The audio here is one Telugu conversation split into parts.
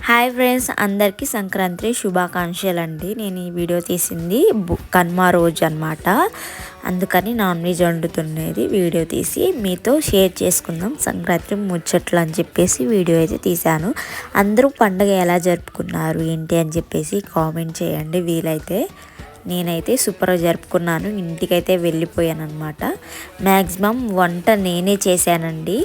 హాయ్ ఫ్రెండ్స్, అందరికీ సంక్రాంతి శుభాకాంక్షలు అండి. నేను ఈ వీడియో తీసింది కనుమ రోజు అనమాట. అందుకని నాన్ వెజ్ వండుతున్నది వీడియో తీసి మీతో షేర్ చేసుకుందాం సంక్రాంతి ముచ్చట్లు అని చెప్పేసి వీడియో అయితే తీశాను. అందరూ పండుగ ఎలా జరుపుకున్నారు ఏంటి అని చెప్పేసి కామెంట్ చేయండి వీలైతే. నేనైతే సూపర్గా జరుపుకున్నాను. ఇంటికైతే వెళ్ళిపోయాను అనమాట. మ్యాక్సిమం వంట నేనే చేశానండి.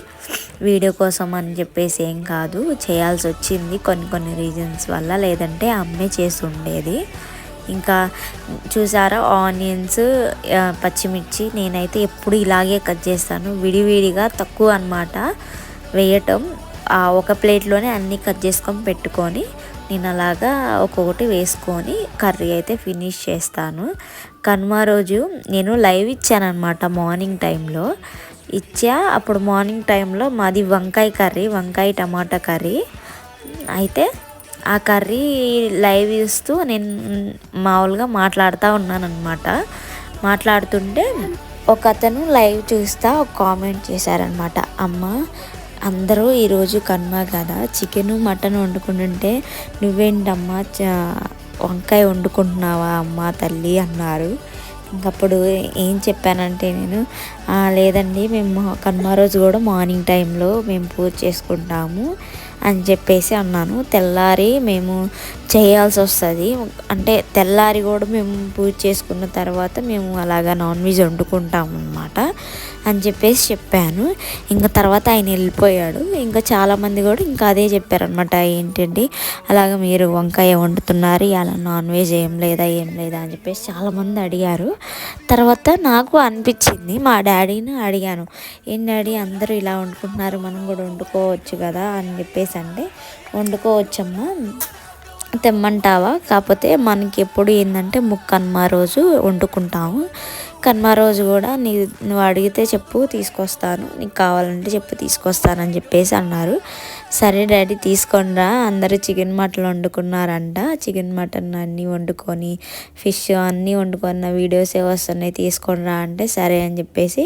వీడియో కోసం అని చెప్పేసి ఏం కాదు, చేయాల్సి వచ్చింది కొన్ని రీజన్స్ వల్ల, లేదంటే అమ్మే చేసి ఉండేది. ఇంకా చూసారా ఆనియన్స్, పచ్చిమిర్చి నేనైతే ఎప్పుడు ఇలాగే కట్ చేస్తాను, విడివిడిగా తక్కువ అనమాట వేయటం. ఒక ప్లేట్లోనే అన్నీ కట్ చేసుకొని పెట్టుకొని నేను అలాగా ఒక్కొక్కటి వేసుకొని కర్రీ అయితే ఫినిష్ చేస్తాను. కనుమ రోజు నేను లైవ్ ఇచ్చానమాట. మార్నింగ్ టైంలో అప్పుడు మార్నింగ్ టైంలో మాది వంకాయ టమాటా కర్రీ అయితే ఆ కర్రీ లైవ్ ఇస్తూ నేను మామూలుగా మాట్లాడుతూ ఉన్నానన్నమాట. మాట్లాడుతుంటే ఒక అతను లైవ్ చూస్తా ఒక కామెంట్ చేశారనమాట. అమ్మ, అందరూ ఈరోజు కనుమ కదా, చికెను మటన్ వండుకుంటుంటే నువ్వేంటమ్మా వంకాయ వండుకుంటున్నావా అమ్మ తల్లి అన్నారు. ఇంకప్పుడు ఏం చెప్పానంటే నేను, లేదండి మేము కనుమ రోజు కూడా మార్నింగ్ టైంలో మేము పూజ చేసుకుంటాము అని చెప్పేసి అన్నాను. తెల్లారి మేము చేయాల్సి వస్తుంది, అంటే తెల్లారి కూడా మేము పూజ చేసుకున్న తర్వాత మేము అలాగా నాన్ వెజ్ వండుకుంటాము అన్నమాట అని చెప్పేసి చెప్పాను. ఇంకా తర్వాత ఆయన వెళ్ళిపోయాడు. ఇంకా చాలామంది కూడా ఇంకా అదే చెప్పారనమాట. ఏంటండి అలాగ మీరు వంకాయ వండుతున్నారు, అలా నాన్ వెజ్ ఏం లేదా అని చెప్పేసి చాలామంది అడిగారు. తర్వాత నాకు అనిపించింది, మా డాడీని అడిగాను, ఏం డాడీ అందరూ ఇలా వండుకుంటున్నారు, మనం కూడా వండుకోవచ్చు కదా అని చెప్పేసి. అంటే వండుకోవచ్చమ్మా, తెమ్మంటావా, కాకపోతే మనకి ఎప్పుడు ఏంటంటే కనుమ రోజు వండుకుంటాము. కనుమ రోజు కూడా నువ్వు అడిగితే చెప్పు తీసుకొస్తాను, నీకు కావాలంటే చెప్పు తీసుకొస్తానని చెప్పేసి అన్నారు. సరే డాడీ తీసుకొనిరా, అందరూ చికెన్ మటన్ వండుకున్నారంట. చికెన్ మటన్ అన్నీ వండుకొని ఫిష్ అన్నీ వండుకున్న వీడియోస్ వస్తున్నాయి, తీసుకొనిరా అంటే సరే అని చెప్పేసి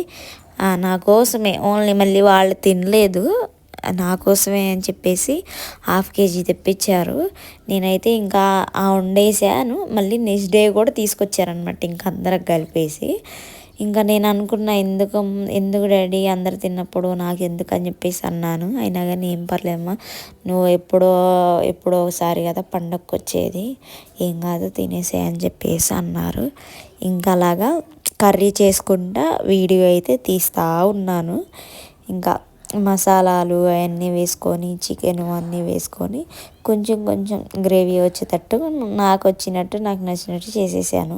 నా కోసమే ఓన్లీ, మళ్ళీ వాళ్ళు తినలేదు, నా కోసమే అని చెప్పేసి 1/2 kg తెప్పించారు. నేనైతే ఇంకా వండేసాను. మళ్ళీ నెక్స్ట్ డే కూడా తీసుకొచ్చారనమాట, ఇంకా అందరికి కలిపేసి. ఇంకా నేను అనుకున్న, ఎందుకు డాడీ అందరు తిన్నప్పుడు నాకు ఎందుకు అని చెప్పేసి అన్నాను. అయినా కానీ ఏం పర్లేమ్మా, నువ్వు ఎప్పుడో ఒకసారి కదా పండగకి వచ్చేది, ఏం కాదు తినేసే అని చెప్పేసి అన్నారు. ఇంకా అలాగా కర్రీ చేసుకుంటా వీడియో అయితే తీస్తూ ఉన్నాను. ఇంకా మసాలాలు అవన్నీ వేసుకొని చికెన్ అన్నీ వేసుకొని కొంచెం గ్రేవీ వచ్చేటట్టు నాకు నచ్చినట్టు చేసేసాను.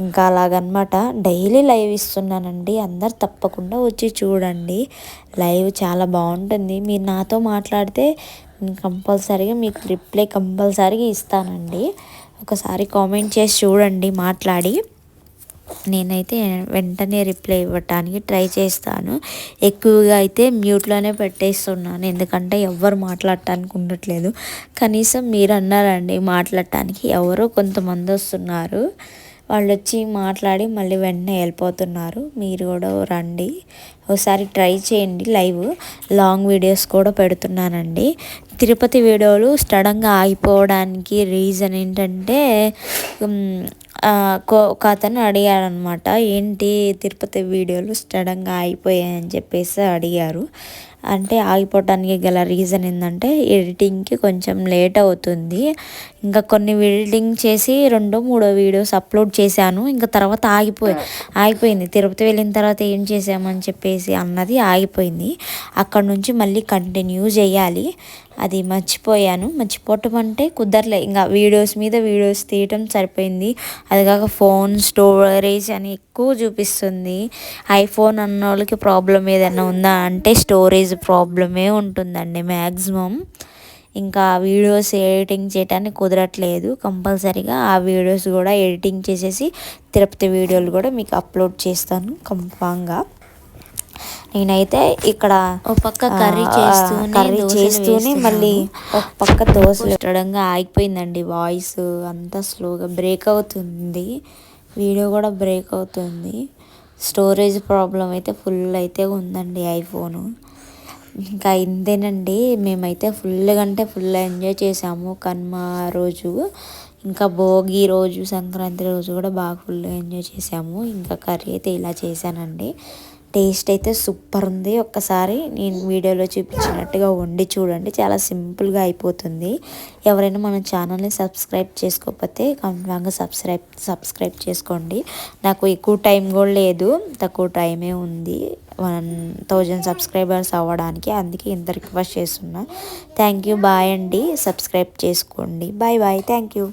ఇంకా అలాగనమాట. డైలీ లైవ్ ఇస్తున్నానండి, అందరు తప్పకుండా వచ్చి చూడండి. లైవ్ చాలా బాగుంటుంది. మీరు నాతో మాట్లాడితే కంపల్సరీగా మీకు రిప్లై కంపల్సరీగా ఇస్తానండి. ఒకసారి కామెంట్ చేసి చూడండి మాట్లాడి. నేనైతే వెంటనే రిప్లై ఇవ్వటానికి ట్రై చేస్తాను. ఎక్కువగా అయితే మ్యూట్లోనే పెట్టేస్తున్నాను, ఎందుకంటే ఎవ్వరు మాట్లాడటానికి ఉండట్లేదు. కనీసం మీరు అన్నారండి మాట్లాడటానికి, ఎవరో కొంతమంది వస్తున్నారు, వాళ్ళు వచ్చి మాట్లాడి మళ్ళీ వెంటనే వెళ్ళిపోతున్నారు. మీరు కూడా రండి, ఒకసారి ట్రై చేయండి. లైవ్ లాంగ్ వీడియోస్ కూడా పెడుతున్నానండి. తిరుపతి వీడియోలు సడన్గా ఆగిపోవడానికి రీజన్ ఏంటంటే, ఒక అతను అడిగారనమాట, ఏంటి తిరుపతి వీడియోలు సడన్గా ఆగిపోయాయని చెప్పేసి అడిగారు. అంటే ఆగిపోవటానికి గల రీజన్ ఏంటంటే, ఎడిటింగ్కి కొంచెం లేట్ అవుతుంది. ఇంకా కొన్ని ఎడిటింగ్ చేసి 2-3 వీడియోస్ అప్లోడ్ చేశాను. ఇంకా తర్వాత ఆగిపోయింది. తిరుపతి వెళ్ళిన తర్వాత ఏం చేసామని చెప్పేసి అన్నది ఆగిపోయింది. అక్కడ నుంచి మళ్ళీ కంటిన్యూ చేయాలి. అది మర్చిపోవటం అంటే కుదరలే. ఇంకా వీడియోస్ మీద వీడియోస్ తీయటం సరిపోయింది. అది కాక ఫోన్ స్టోరేజ్ అని ఎక్కువ చూపిస్తుంది. ఐఫోన్ అన్న వాళ్ళకి ప్రాబ్లం ఏదైనా ఉందా అంటే స్టోరేజ్ ప్రాబ్లమే ఉంటుందండి మ్యాక్సిమం. ఇంకా వీడియోస్ ఎడిటింగ్ చేయడానికి కుదరట్లేదు. కంపల్సరీగా ఆ వీడియోస్ కూడా ఎడిటింగ్ చేసేసి తిరుపతి వీడియోలు కూడా మీకు అప్లోడ్ చేస్తాను కన్ఫామ్గా. నేనైతే ఇక్కడ ఒక పక్క కర్రీ చేస్తూనే మళ్ళీ ఒక పక్క దోశలు పెట్టడంగా ఆగిపోయిందండి. వాయిస్ అంతా స్లోగా బ్రేక్ అవుతుంది, వీడియో కూడా బ్రేక్ అవుతుంది. స్టోరేజ్ ప్రాబ్లం అయితే ఫుల్ అయితే ఉందండి ఐఫోను. ఇంకా ఇంతేనండి, మేమైతే ఫుల్గా అంటే ఫుల్ ఎంజాయ్ చేసాము కనుమ రోజు. ఇంకా భోగి రోజు, సంక్రాంతి రోజు కూడా బాగా ఫుల్గా ఎంజాయ్ చేసాము. ఇంకా కర్రీ అయితే ఇలా చేశానండి. టేస్ట్ అయితే సూపర్ ఉంది. ఒక్కసారి నేను వీడియోలో చూపించినట్టుగా వండి చూడండి, చాలా సింపుల్గా అయిపోతుంది. ఎవరైనా మన ఛానల్ని సబ్స్క్రైబ్ చేసుకోకపోతే కన్ఫామ్గా సబ్స్క్రైబ్ చేసుకోండి. నాకు ఎక్కువ టైం కూడా లేదు, తక్కువ టైమే ఉంది 1000 సబ్స్క్రైబర్స్ అవ్వడానికి. అందుకే ఇంత రిక్వెస్ట్ చేస్తున్నా. థ్యాంక్ యూ, బాయ్ అండి. సబ్స్క్రైబ్ చేసుకోండి. Bye bye, thank you.